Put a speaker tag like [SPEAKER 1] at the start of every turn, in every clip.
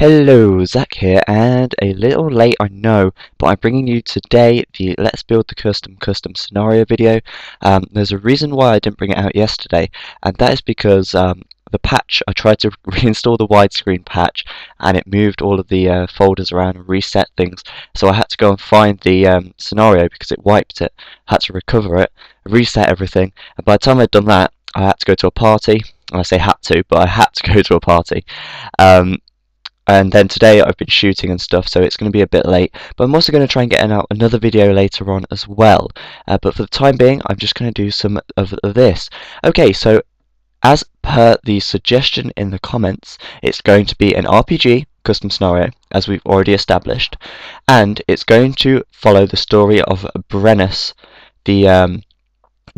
[SPEAKER 1] Hello, Zach here, and a little late I know, but I'm bringing you today the Let's Build the Custom Scenario video. There's a reason why I didn't bring it out yesterday, and that is because the patch, I tried to reinstall the widescreen patch, and it moved all of the folders around and reset things, so I had to go and find the scenario because it wiped it. I had to recover it, reset everything, and by the time I'd done that, I had to go to a party. I say had to, but I had to go to a party. And then today I've been shooting and stuff, so it's going to be a bit late. But I'm also going to try and get out another video later on as well. But for the time being, I'm just going to do some of this. Okay, so as per the suggestion in the comments, it's going to be an RPG custom scenario, as we've already established. And it's going to follow the story of Brennus, the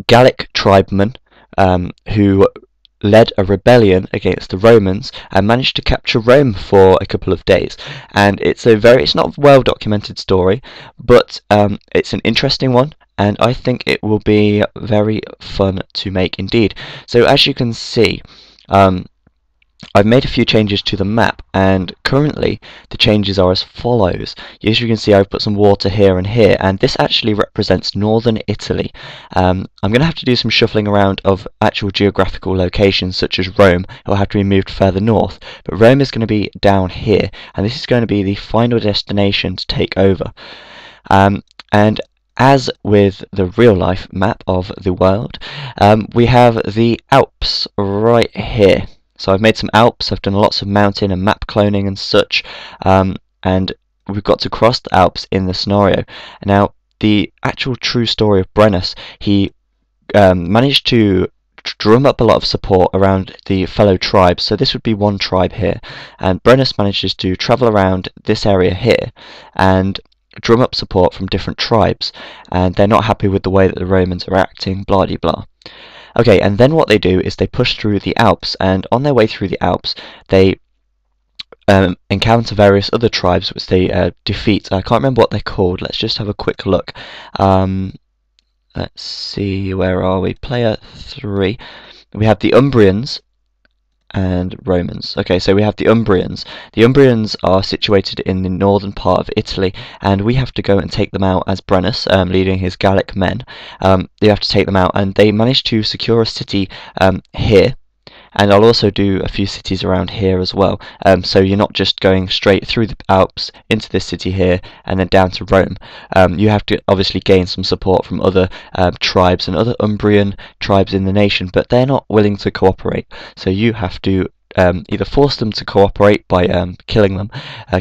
[SPEAKER 1] Gallic tribeman who led a rebellion against the Romans and managed to capture Rome for a couple of days. And it's not a well documented story, but it's an interesting one, and I think it will be very fun to make indeed. So as you can see, I've made a few changes to the map, and currently the changes are as follows. As you can see, I've put some water here and here, and this actually represents northern Italy. I'm going to have to do some shuffling around of actual geographical locations, such as Rome. It will have to be moved further north, but Rome is going to be down here, and this is going to be the final destination to take over. And as with the real-life map of the world, we have the Alps right here. So I've made some Alps, I've done lots of mountain and map cloning and such, and we've got to cross the Alps in the scenario. Now, the actual true story of Brennus, he managed to drum up a lot of support around the fellow tribes, so this would be one tribe here, and Brennus manages to travel around this area here and drum up support from different tribes, and they're not happy with the way that the Romans are acting, blah de blah. Okay, and then what they do is they push through the Alps, and on their way through the Alps, they encounter various other tribes which they defeat. I can't remember what they're called. Let's just have a quick look. Let's see, where are we? Player 3. We have the Umbrians and Romans. Okay, so we have the Umbrians. The Umbrians are situated in the northern part of Italy, and we have to go and take them out as Brennus, leading his Gallic men. They have to take them out, and they manage to secure a city here. And I'll also do a few cities around here as well, so you're not just going straight through the Alps into this city here and then down to Rome. You have to obviously gain some support from other tribes and other Umbrian tribes in the nation, but they're not willing to cooperate, so you have to either force them to cooperate by killing them,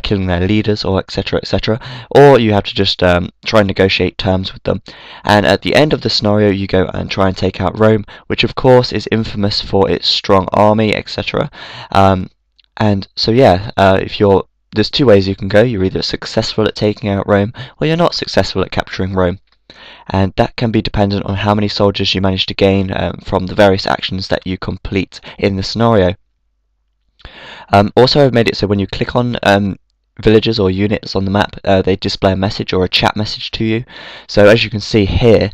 [SPEAKER 1] killing their leaders, or etc, etc, or you have to just try and negotiate terms with them. And at the end of the scenario, you go and try and take out Rome, which of course is infamous for its strong army, etc. And so yeah, there's two ways you can go. You're either successful at taking out Rome, or you're not successful at capturing Rome. And that can be dependent on how many soldiers you manage to gain from the various actions that you complete in the scenario. Also, I've made it so when you click on villagers or units on the map, they display a message or a chat message to you. So as you can see here,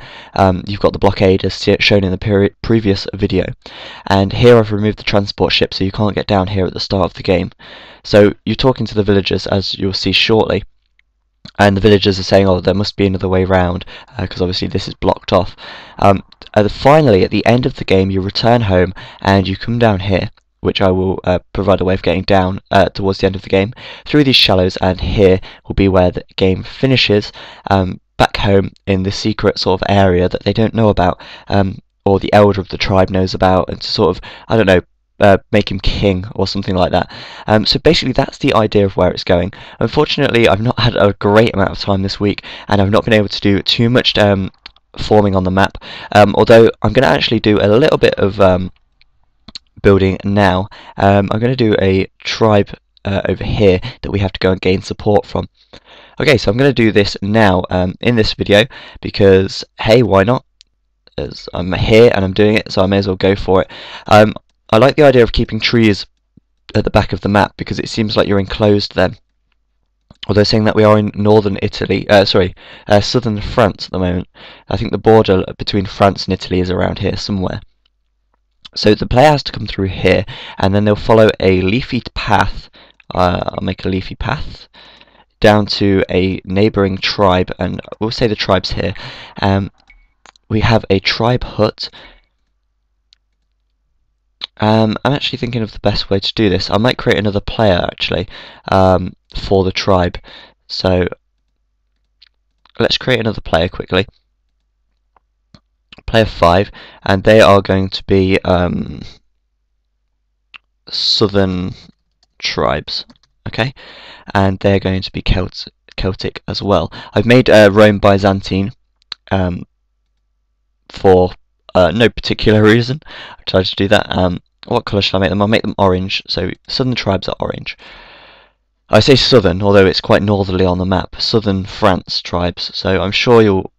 [SPEAKER 1] you've got the blockade as shown in the previous video, and here I've removed the transport ship, so you can't get down here at the start of the game. So you're talking to the villagers, as you'll see shortly, and the villagers are saying, oh, there must be another way round, because obviously this is blocked off. Finally, at the end of the game, you return home and you come down here, which I will provide a way of getting down towards the end of the game, through these shallows, and here will be where the game finishes, back home in the secret sort of area that they don't know about, or the elder of the tribe knows about, and to sort of, I don't know, make him king or something like that. So basically that's the idea of where it's going. Unfortunately, I've not had a great amount of time this week, and I've not been able to do too much forming on the map, although I'm going to actually do a little bit of building now. I'm going to do a tribe over here that we have to go and gain support from. Okay, so I'm going to do this now in this video, because hey, why not? As I'm here and I'm doing it, so I may as well go for it. I like the idea of keeping trees at the back of the map, because it seems like you're enclosed then. Although saying that we are in northern Italy, southern France at the moment. I think the border between France and Italy is around here somewhere. So the player has to come through here, and then they'll follow a leafy path I'll make a leafy path down to a neighbouring tribe, and we'll say the tribe's here. We have a tribe hut. I'm actually thinking of the best way to do this. I might create another player actually for the tribe. So let's create another player quickly. Player 5, and they are going to be southern tribes, okay, and they're going to be Celtic as well. I've made Rome Byzantine for no particular reason. I decided to do that. What colour shall I make them? I'll make them orange, so southern tribes are orange. I say southern, although it's quite northerly on the map. Southern France tribes, so I'm sure you'll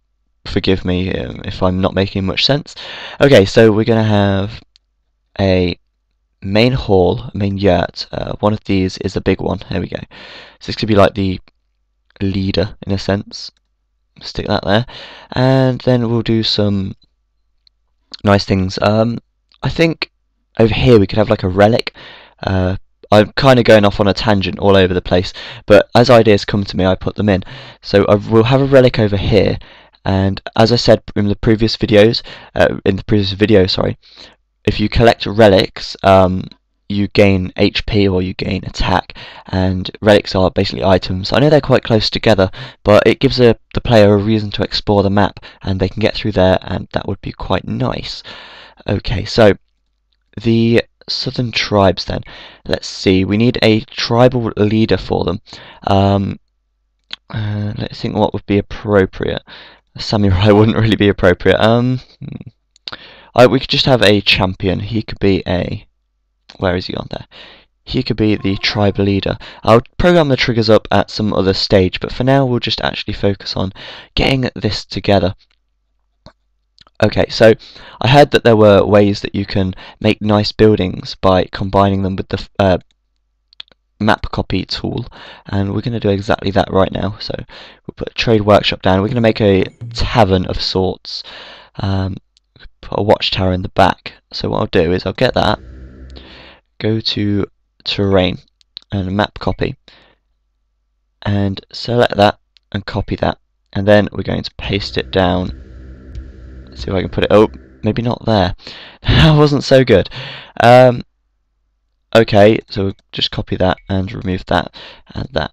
[SPEAKER 1] forgive me if I'm not making much sense. Okay, so we're going to have a main hall, main yurt. One of these is a big one. There we go. So this could be like the leader in a sense. Stick that there, and then we'll do some nice things. I think over here we could have like a relic. I'm kind of going off on a tangent all over the place, but as ideas come to me, I put them in. So we'll have a relic over here, and as I said in the previous videos, if you collect relics, you gain HP or you gain attack, and relics are basically items. I know they're quite close together, but it gives the player a reason to explore the map, and they can get through there, and that would be quite nice. Okay, so the southern tribes then. Let's see, we need a tribal leader for them. Let's think what would be appropriate. A samurai wouldn't really be appropriate. We could just have a champion. He could be a... Where is he on there? He could be the tribe leader. I'll program the triggers up at some other stage, but for now we'll just actually focus on getting this together. Okay, so I heard that there were ways that you can make nice buildings by combining them with the map copy tool, and we're going to do exactly that right now. So we'll put a trade workshop down. We're going to make a tavern of sorts. Put a watchtower in the back. So what I'll do is I'll get that, go to terrain and map copy, and select that and copy that, and then we're going to paste it down. Let's see if I can put it. Oh, maybe not there. That wasn't so good. Okay, so we'll just copy that and remove that and that.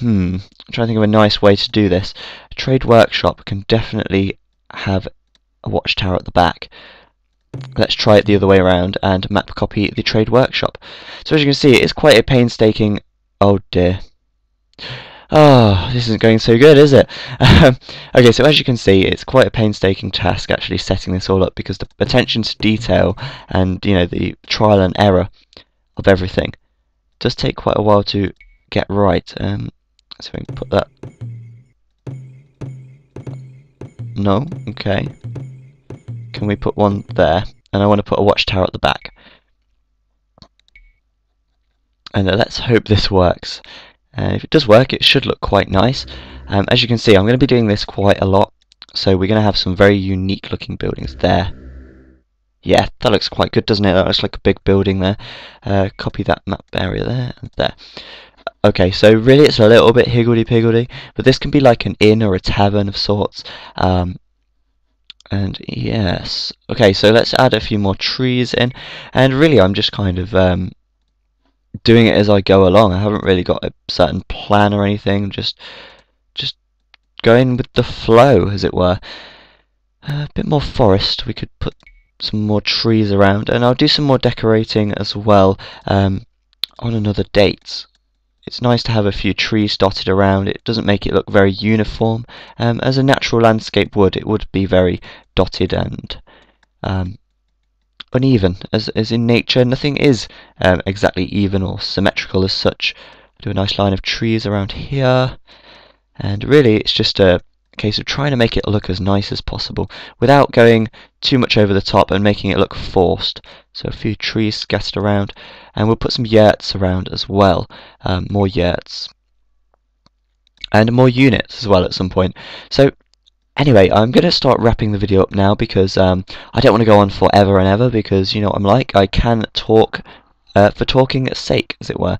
[SPEAKER 1] I'm trying to think of a nice way to do this. A trade workshop can definitely have a watchtower at the back. Let's try it the other way around and map copy the trade workshop. So as you can see, it's quite a painstaking... Oh dear. Oh, this isn't going so good, is it? Okay, so as you can see, it's quite a painstaking task actually setting this all up, because the attention to detail and, you know, the trial and error of everything does take quite a while to get right. So we can put that... No? Okay. Can we put one there? And I want to put a watchtower at the back. And let's hope this works. If it does work, it should look quite nice. As you can see, I'm going to be doing this quite a lot, so we're going to have some very unique looking buildings there. Yeah, that looks quite good, doesn't it? That looks like a big building there. Copy that map area there and there. Okay, so really it's a little bit higgledy-piggledy, but this can be like an inn or a tavern of sorts. And yes, okay, so let's add a few more trees in, and really I'm just kind of doing it as I go along. I haven't really got a certain plan or anything, just going with the flow, as it were. A bit more forest, we could put some more trees around, and I'll do some more decorating as well on another date. It's nice to have a few trees dotted around. It doesn't make it look very uniform. As a natural landscape would, it would be very dotted and uneven. As in nature, nothing is exactly even or symmetrical as such. Do a nice line of trees around here, and really it's just a case of trying to make it look as nice as possible without going too much over the top and making it look forced. So a few trees scattered around, and we'll put some yurts around as well. More yurts and more units as well at some point. So anyway, I'm going to start wrapping the video up now, because I don't want to go on forever and ever, because you know what I'm like, I can talk for talking's sake, as it were.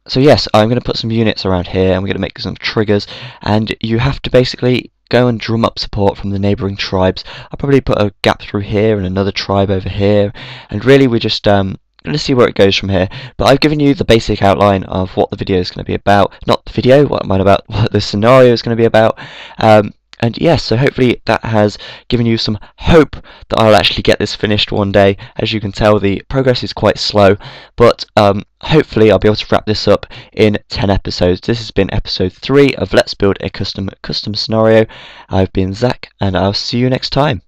[SPEAKER 1] So yes, I'm going to put some units around here, and we're going to make some triggers, and you have to basically go and drum up support from the neighbouring tribes. I'll probably put a gap through here and another tribe over here, and really we're just going to see where it goes from here. But I've given you the basic outline of what the video is going to be about. Not the video, what the scenario is going to be about. And yes, so hopefully that has given you some hope that I'll actually get this finished one day. As you can tell, the progress is quite slow, but hopefully I'll be able to wrap this up in 10 episodes. This has been episode 3 of Let's Build a Custom Scenario. I've been Zach, and I'll see you next time.